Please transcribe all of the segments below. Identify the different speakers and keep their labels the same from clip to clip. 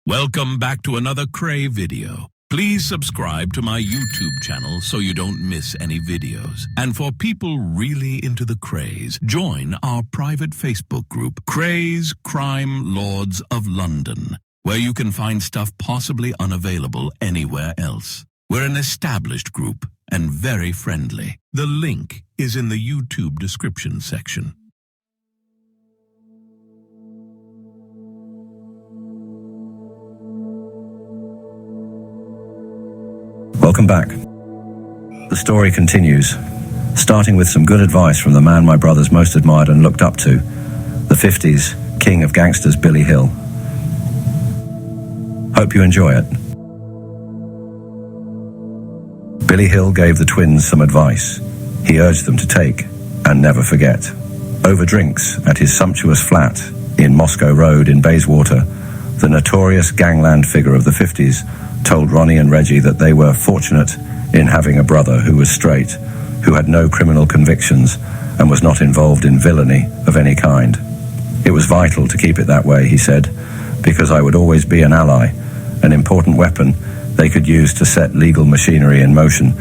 Speaker 1: Welcome back to another Kray video. Please subscribe to my YouTube channel so you don't miss any videos. And for people really into the Krays, join our private Facebook group, Krays Crime Lords of London, where you can find stuff possibly unavailable anywhere else. We're an established group and very friendly. The link is in the YouTube description section.
Speaker 2: Welcome back. The story continues, starting with some good advice from the man my brothers most admired and looked up to, the 50s king of gangsters, Billy Hill. Hope you enjoy it. Billy Hill gave the twins some advice he urged them to take and never forget. Over drinks at his sumptuous flat in Moscow Road in Bayswater, the notorious gangland figure of the 50s told Ronnie and Reggie that they were fortunate in having a brother who was straight, who had no criminal convictions and was not involved in villainy of any kind. It was vital to keep it that way, he said, because I would always be an ally, an important weapon they could use to set legal machinery in motion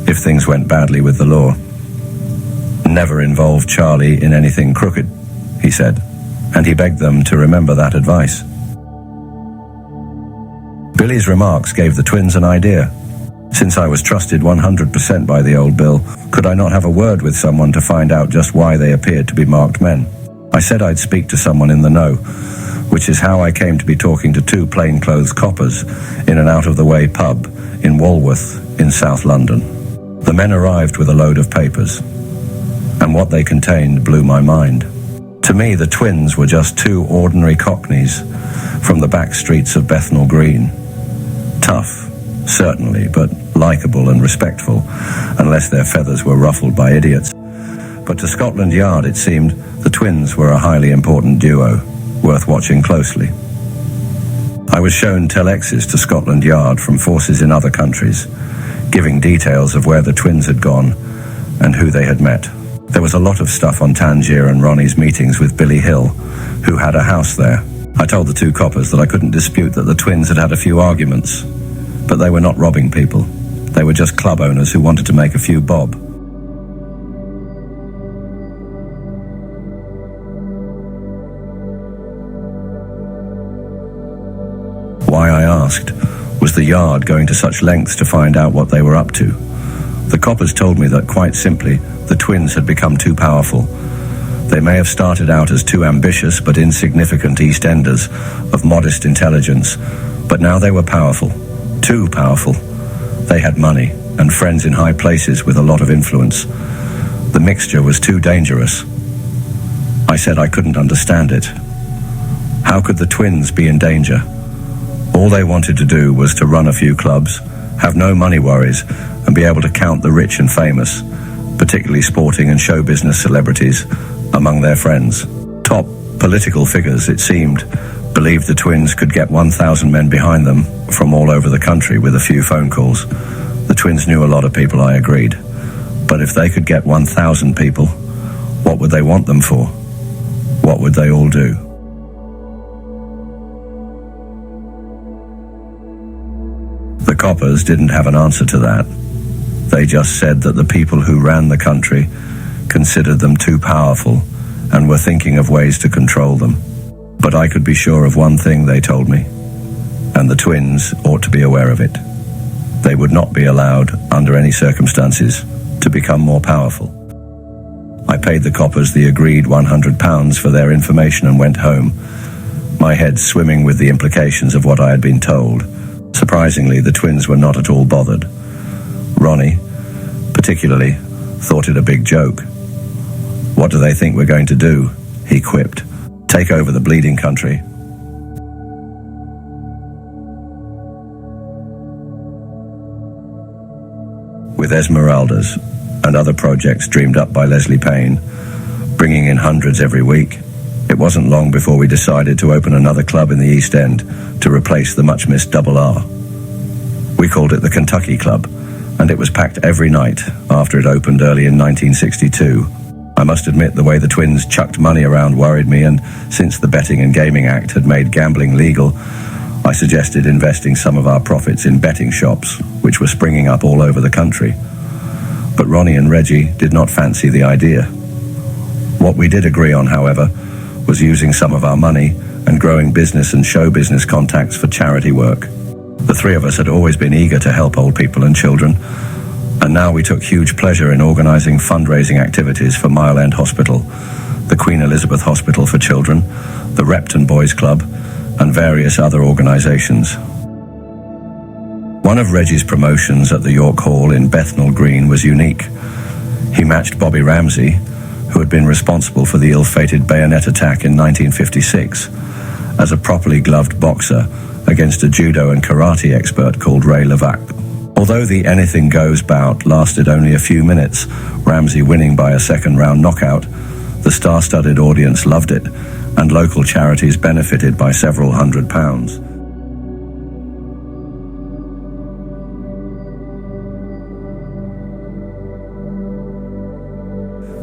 Speaker 2: if things went badly with the law. Never involve Charlie in anything crooked, he said, and he begged them to remember that advice. Billy's remarks gave the twins an idea. Since I was trusted 100% by the old Bill, could I not have a word with someone to find out just why they appeared to be marked men? I said I'd speak to someone in the know, which is how I came to be talking to two plainclothes coppers in an out-of-the-way pub in Walworth in South London. The men arrived with a load of papers, and what they contained blew my mind. To me, the twins were just two ordinary cockneys from the back streets of Bethnal Green. Tough, certainly, but likeable and respectful, unless their feathers were ruffled by idiots. But to Scotland Yard, it seemed, the twins were a highly important duo, worth watching closely. I was shown telexes to Scotland Yard from forces in other countries, giving details of where the twins had gone and who they had met. There was a lot of stuff on Tangier and Ronnie's meetings with Billy Hill, who had a house there. I told the two coppers that I couldn't dispute that the twins had had a few arguments, but they were not robbing people. They were just club owners who wanted to make a few bob. Why, I asked, was the Yard going to such lengths to find out what they were up to? The coppers told me that, quite simply, the twins had become too powerful. They may have started out as two ambitious but insignificant East Enders of modest intelligence, but now they were powerful, too powerful. They had money and friends in high places with a lot of influence. The mixture was too dangerous. I said I couldn't understand it. How could the twins be in danger? All they wanted to do was to run a few clubs, have no money worries, and be able to count the rich and famous, particularly sporting and show business celebrities, among their friends. Top political figures, it seemed, believed the twins could get 1,000 men behind them from all over the country with a few phone calls. The twins knew a lot of people, I agreed. But if they could get 1,000 people, what would they want them for? What would they all do? The coppers didn't have an answer to that. They just said that the people who ran the country considered them too powerful and were thinking of ways to control them. But I could be sure of one thing, they told me, and the twins ought to be aware of it. They would not be allowed, under any circumstances, to become more powerful. I paid the coppers the agreed £100 for their information and went home, my head swimming with the implications of what I had been told. Surprisingly, the twins were not at all bothered. Ronnie, particularly, thought it a big joke. "What do they think we're going to do?" he quipped. "Take over the bleeding country?" With Esmeraldas and other projects dreamed up by Leslie Payne, bringing in hundreds every week, it wasn't long before we decided to open another club in the East End to replace the much-missed Double R. We called it the Kentucky Club, and it was packed every night after it opened early in 1962. I must admit the way the twins chucked money around worried me, and since the Betting and Gaming Act had made gambling legal, I suggested investing some of our profits in betting shops, which were springing up all over the country. But Ronnie and Reggie did not fancy the idea. What we did agree on, however, was using some of our money and growing business and show business contacts for charity work. The three of us had always been eager to help old people and children, and now we took huge pleasure in organising fundraising activities for Mile End Hospital, the Queen Elizabeth Hospital for Children, the Repton Boys Club, and various other organisations. One of Reggie's promotions at the York Hall in Bethnal Green was unique. He matched Bobby Ramsey, who had been responsible for the ill-fated bayonet attack in 1956, as a properly gloved boxer against a judo and karate expert called Ray Levac. Although the anything goes bout lasted only a few minutes, Ramsey winning by a second-round knockout, the star-studded audience loved it, and local charities benefited by several £100s.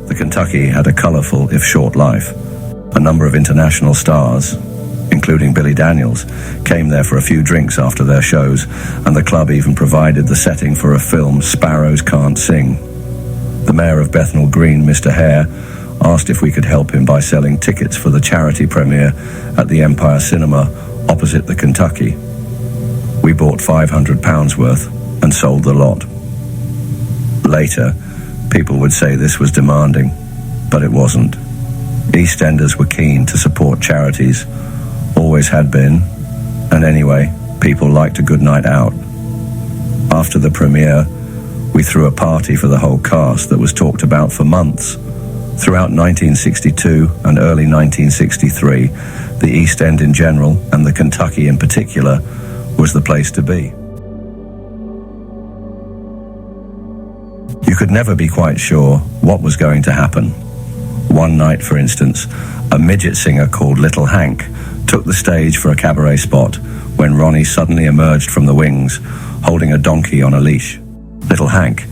Speaker 2: The Kentucky had a colourful, if short, life. A number of international stars, including Billy Daniels, came there for a few drinks after their shows, and the club even provided the setting for a film, Sparrows Can't Sing. The mayor of Bethnal Green, Mr. Hare, asked if we could help him by selling tickets for the charity premiere at the Empire Cinema opposite the Kentucky. We bought £500 worth and sold the lot. Later, people would say this was demanding, but it wasn't. EastEnders were keen to support charities, always had been, and anyway, people liked a good night out. After the premiere, we threw a party for the whole cast that was talked about for months. Throughout 1962 and early 1963, the East End in general, and the Kentucky in particular, was the place to be. You could never be quite sure what was going to happen. One night, for instance, a midget singer called Little Hank took the stage for a cabaret spot when Ronnie suddenly emerged from the wings, holding a donkey on a leash. Little Hank,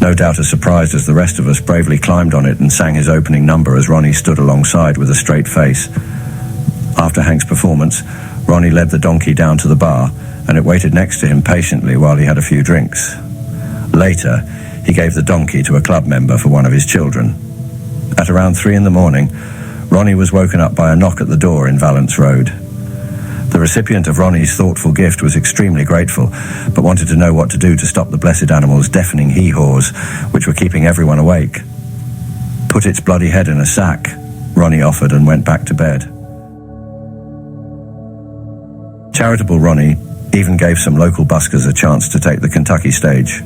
Speaker 2: no doubt as surprised as the rest of us, bravely climbed on it and sang his opening number as Ronnie stood alongside with a straight face. After Hank's performance, Ronnie led the donkey down to the bar, and it waited next to him patiently while he had a few drinks. Later, he gave the donkey to a club member for one of his children. At around 3 a.m, Ronnie was woken up by a knock at the door in Valence Road. The recipient of Ronnie's thoughtful gift was extremely grateful, but wanted to know what to do to stop the blessed animal's deafening hee-haws, which were keeping everyone awake. "Put its bloody head in a sack," Ronnie offered, and went back to bed. Charitable Ronnie even gave some local buskers a chance to take the Kentucky stage.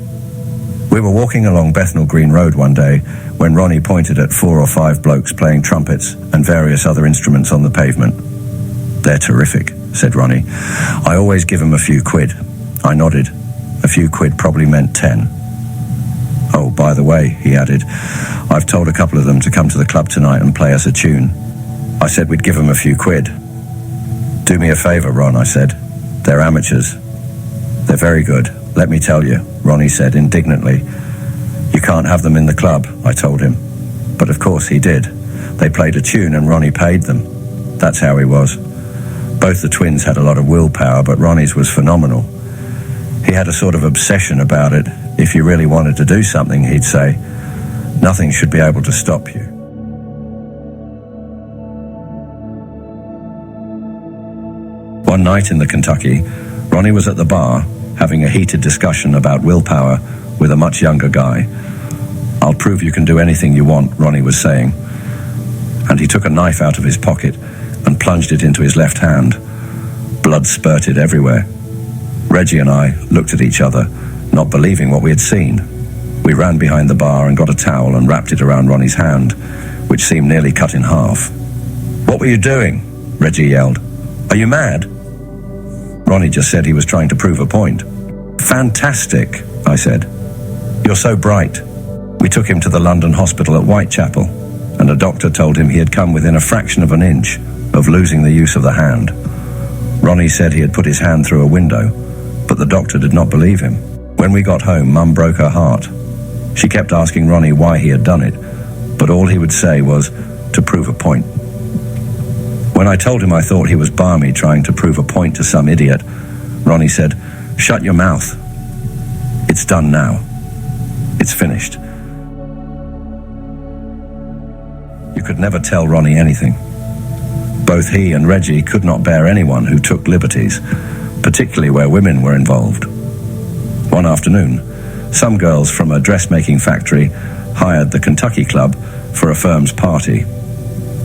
Speaker 2: We were walking along Bethnal Green Road one day when Ronnie pointed at 4 or 5 blokes playing trumpets and various other instruments on the pavement. "They're terrific," said Ronnie. "I always give 'em a few quid." I nodded. A few quid probably meant 10. "Oh, by the way," he added, "I've told a couple of them to come to the club tonight and play us a tune. I said we'd give 'em a few quid." "Do me a favour, Ron," I said. "They're amateurs." "They're very good, let me tell you," Ronnie said indignantly. "You can't have them in the club," I told him. But of course he did. They played a tune and Ronnie paid them. That's how he was. Both the twins had a lot of willpower, but Ronnie's was phenomenal. He had a sort of obsession about it. If you really wanted to do something, he'd say, "Nothing should be able to stop you." One night in the Kentucky, Ronnie was at the bar having a heated discussion about willpower with a much younger guy. "I'll prove you can do anything you want," Ronnie was saying. And he took a knife out of his pocket and plunged it into his left hand. Blood spurted everywhere. Reggie and I looked at each other, not believing what we had seen. We ran behind the bar and got a towel and wrapped it around Ronnie's hand, which seemed nearly cut in half. "What were you doing?" Reggie yelled. "Are you mad?" Ronnie just said he was trying to prove a point. "Fantastic," I said. "You're so bright." We took him to the London hospital at Whitechapel, and a doctor told him he had come within a fraction of an inch of losing the use of the hand. Ronnie said he had put his hand through a window, but the doctor did not believe him. When we got home, Mum broke her heart. She kept asking Ronnie why he had done it, but all he would say was, "To prove a point." When I told him I thought he was balmy trying to prove a point to some idiot, Ronnie said, "Shut your mouth. It's done now. It's finished." You could never tell Ronnie anything. Both he and Reggie could not bear anyone who took liberties, particularly where women were involved. One afternoon, some girls from a dressmaking factory hired the Kentucky Club for a firm's party.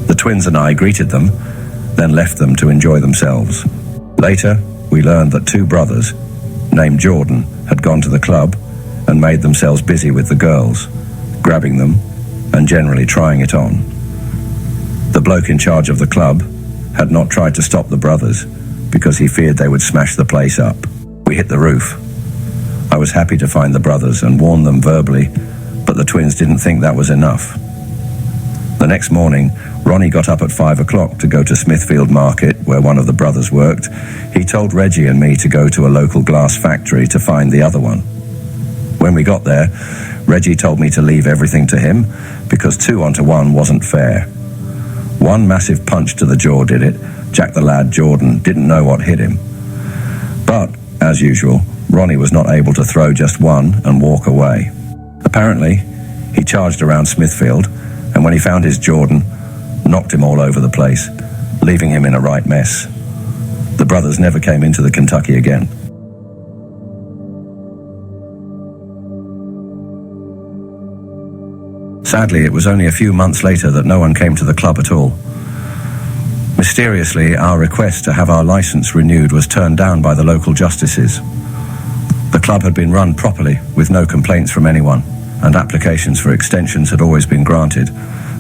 Speaker 2: The twins and I greeted them, then left them to enjoy themselves. Later, we learned that two brothers, named Jordan, had gone to the club and made themselves busy with the girls, grabbing them and generally trying it on. The bloke in charge of the club had not tried to stop the brothers because he feared they would smash the place up. We hit the roof. I was happy to find the brothers and warn them verbally, but the twins didn't think that was enough. The next morning, Ronnie got up at 5 o'clock to go to Smithfield Market, where one of the brothers worked. He told Reggie and me to go to a local glass factory to find the other one. When we got there, Reggie told me to leave everything to him because 2 onto 1 wasn't fair. One massive punch to the jaw did it. Jack the lad Jordan didn't know what hit him. But, as usual, Ronnie was not able to throw just one and walk away. Apparently, he charged around Smithfield, and when he found his Jordan, knocked him all over the place, leaving him in a right mess. The brothers never came into the Kentucky again. Sadly, it was only a few months later that no one came to the club at all. Mysteriously, our request to have our license renewed was turned down by the local justices. The club had been run properly, with no complaints from anyone, and applications for extensions had always been granted,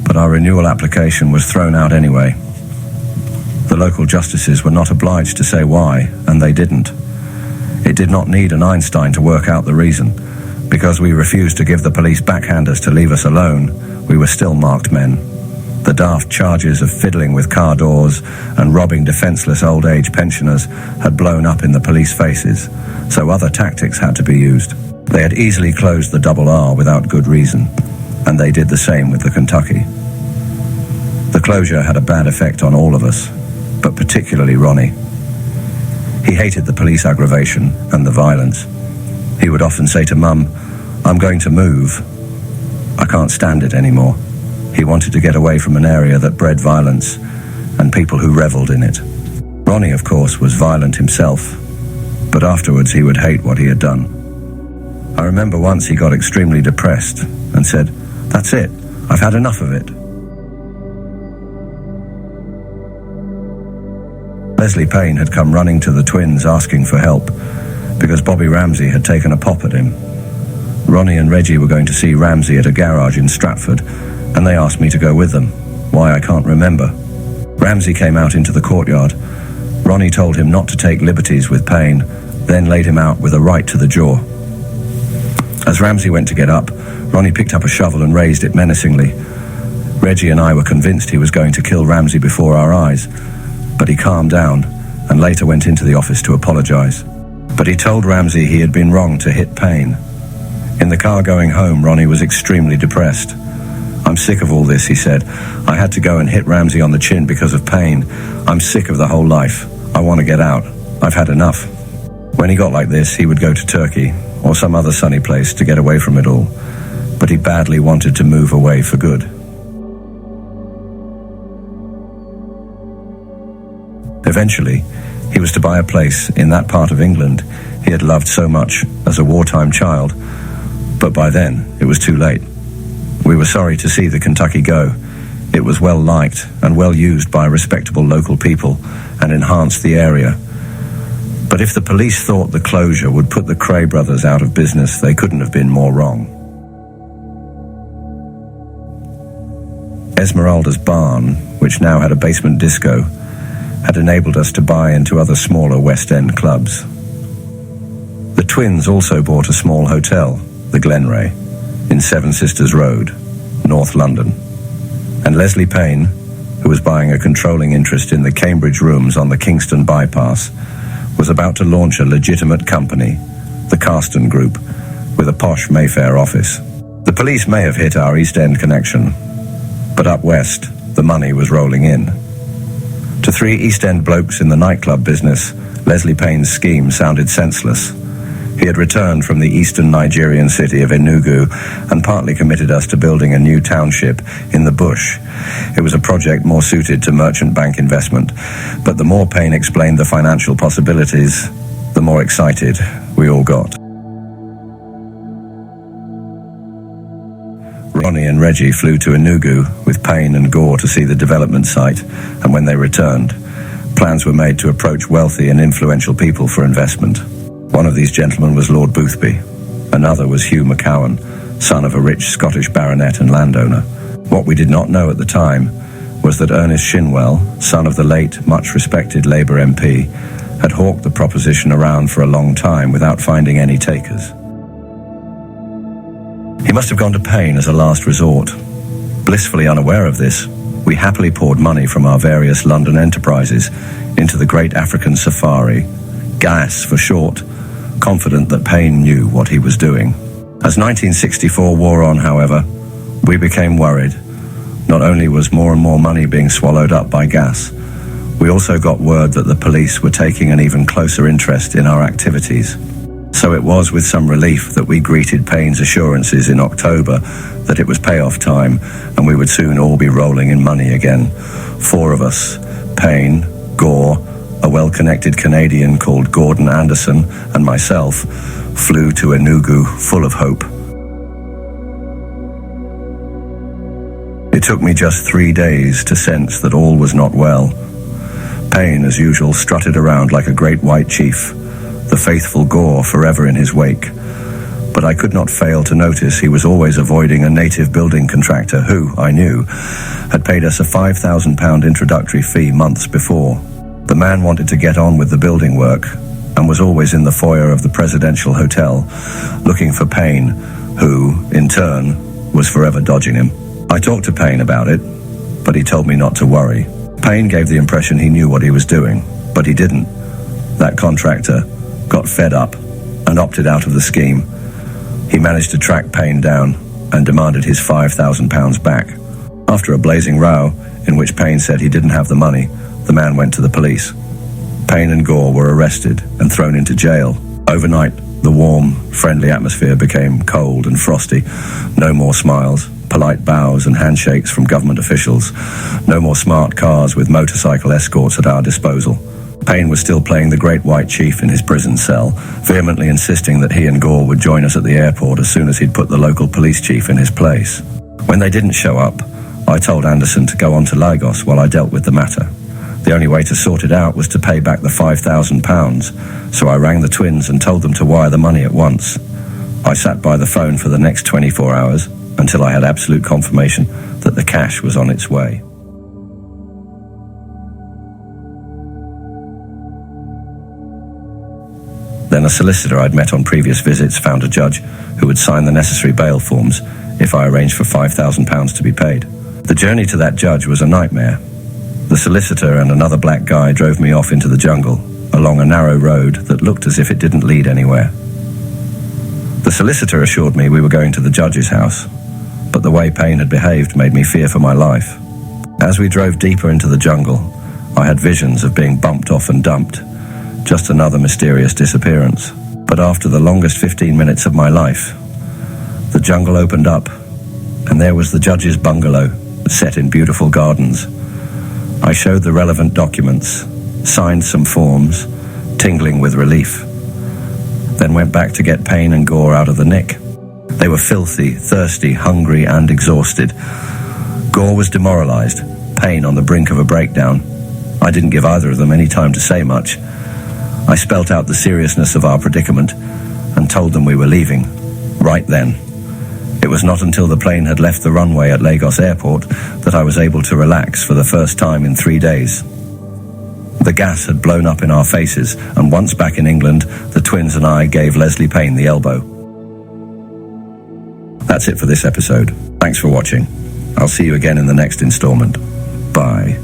Speaker 2: but our renewal application was thrown out anyway. The local justices were not obliged to say why, and they didn't. It did not need an Einstein to work out the reason. Because we refused to give the police backhanders to leave us alone, we were still marked men. The daft charges of fiddling with car doors and robbing defenseless old age pensioners had blown up in the police faces, so other tactics had to be used. They had easily closed the double R without good reason, and they did the same with the Kentucky. The closure had a bad effect on all of us, but particularly Ronnie. He hated the police aggravation and the violence. He would often say to Mum, "I'm going to move. I can't stand it anymore." He wanted to get away from an area that bred violence and people who revelled in it. Ronnie, of course, was violent himself, but afterwards he would hate what he had done. I remember once he got extremely depressed and said, "That's it, I've had enough of it." Leslie Payne had come running to the twins asking for help because Bobby Ramsey had taken a pop at him. Ronnie and Reggie were going to see Ramsey at a garage in Stratford, and they asked me to go with them. Why, I can't remember. Ramsey came out into the courtyard. Ronnie told him not to take liberties with Payne, then laid him out with a right to the jaw. As Ramsey went to get up, Ronnie picked up a shovel and raised it menacingly. Reggie and I were convinced he was going to kill Ramsey before our eyes, but he calmed down and later went into the office to apologize. But he told Ramsey he had been wrong to hit Payne. In the car going home, Ronnie was extremely depressed. "I'm sick of all this," he said. "I had to go and hit Ramsey on the chin because of Payne. I'm sick of the whole life. I want to get out. I've had enough." When he got like this, he would go to Turkey or some other sunny place to get away from it all. But he badly wanted to move away for good. Eventually, he was to buy a place in that part of England he had loved so much as a wartime child, but by then it was too late. We were sorry to see the Kentucky go. It was well liked and well used by respectable local people and enhanced the area. But if the police thought the closure would put the Kray brothers out of business, they couldn't have been more wrong. Esmeralda's barn, which now had a basement disco, had enabled us to buy into other smaller West End clubs. The twins also bought a small hotel, the Glenray, in Seven Sisters Road, North London. And Leslie Payne, who was buying a controlling interest in the Cambridge rooms on the Kingston bypass, was about to launch a legitimate company, the Carston Group, with a posh Mayfair office. The police may have hit our East End connection, but up west, the money was rolling in. To three East End blokes in the nightclub business, Leslie Payne's scheme sounded senseless. He had returned from the eastern Nigerian city of Enugu and partly committed us to building a new township in the bush. It was a project more suited to merchant bank investment, but the more Payne explained the financial possibilities, the more excited we all got. Ronnie and Reggie flew to Enugu with Payne and Gore to see the development site, and when they returned, plans were made to approach wealthy and influential people for investment. One of these gentlemen was Lord Boothby. Another was Hugh McCowan, son of a rich Scottish baronet and landowner. What we did not know at the time was that Ernest Shinwell, son of the late, much-respected Labour MP, had hawked the proposition around for a long time without finding any takers. He must have gone to Payne as a last resort. Blissfully unaware of this, we happily poured money from our various London enterprises into the great African safari, GAS for short, confident that Payne knew what he was doing. As 1964 wore on, however, we became worried. Not only was more and more money being swallowed up by gas, we also got word that the police were taking an even closer interest in our activities. So it was with some relief that we greeted Payne's assurances in October that it was payoff time and we would soon all be rolling in money again. Four of us, Payne, Gore, a well-connected Canadian called Gordon Anderson, and myself, flew to Enugu full of hope. It took me just 3 days to sense that all was not well. Payne, as usual, strutted around like a great white chief, the faithful Gore forever in his wake. But I could not fail to notice he was always avoiding a native building contractor who, I knew, had paid us a £5,000 introductory fee months before. The man wanted to get on with the building work and was always in the foyer of the Presidential Hotel, looking for Payne, who, in turn, was forever dodging him. I talked to Payne about it, but he told me not to worry. Payne gave the impression he knew what he was doing, but he didn't. That contractor got fed up and opted out of the scheme. He managed to track Payne down and demanded his £5,000 back. After a blazing row, in which Payne said he didn't have the money, the man went to the police. Payne and Gore were arrested and thrown into jail. Overnight, the warm, friendly atmosphere became cold and frosty. No more smiles, polite bows and handshakes from government officials. No more smart cars with motorcycle escorts at our disposal. Payne was still playing the great white chief in his prison cell, vehemently insisting that he and Gore would join us at the airport as soon as he'd put the local police chief in his place. When they didn't show up, I told Anderson to go on to Lagos while I dealt with the matter. The only way to sort it out was to pay back the £5,000, so I rang the twins and told them to wire the money at once. I sat by the phone for the next 24 hours until I had absolute confirmation that the cash was on its way. Then a solicitor I'd met on previous visits found a judge who would sign the necessary bail forms if I arranged for £5,000 to be paid. The journey to that judge was a nightmare. The solicitor and another black guy drove me off into the jungle, along a narrow road that looked as if it didn't lead anywhere. The solicitor assured me we were going to the judge's house, but the way Payne had behaved made me fear for my life. As we drove deeper into the jungle, I had visions of being bumped off and dumped. Just another mysterious disappearance. But after the longest 15 minutes of my life, the jungle opened up, and there was the judge's bungalow, set in beautiful gardens. I showed the relevant documents, signed some forms, tingling with relief, then went back to get Payne and Gore out of the nick. They were filthy, thirsty, hungry, and exhausted. Gore was demoralized, Payne on the brink of a breakdown. I didn't give either of them any time to say much. I spelt out the seriousness of our predicament and told them we were leaving, right then. It was not until the plane had left the runway at Lagos Airport that I was able to relax for the first time in 3 days. The gas had blown up in our faces, and once back in England, the twins and I gave Leslie Payne the elbow. That's it for this episode. Thanks for watching. I'll see you again in the next installment. Bye.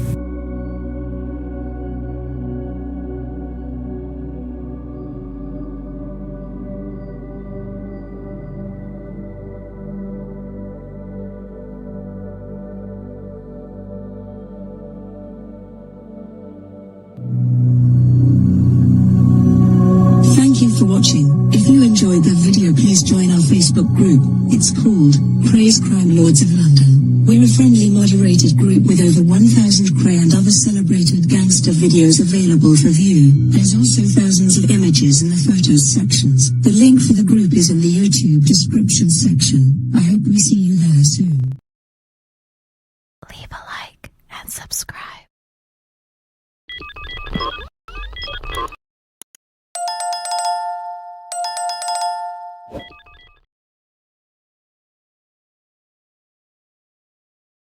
Speaker 3: enjoyed the video, please join our Facebook group. It's called Krays Crime Lords of London. We're a friendly moderated group with over 1,000 Kray and other celebrated gangster videos available for view. There's also thousands of images in the photos sections. The link for the group is in the YouTube description section. I hope we see you there soon.
Speaker 4: Leave a like and subscribe.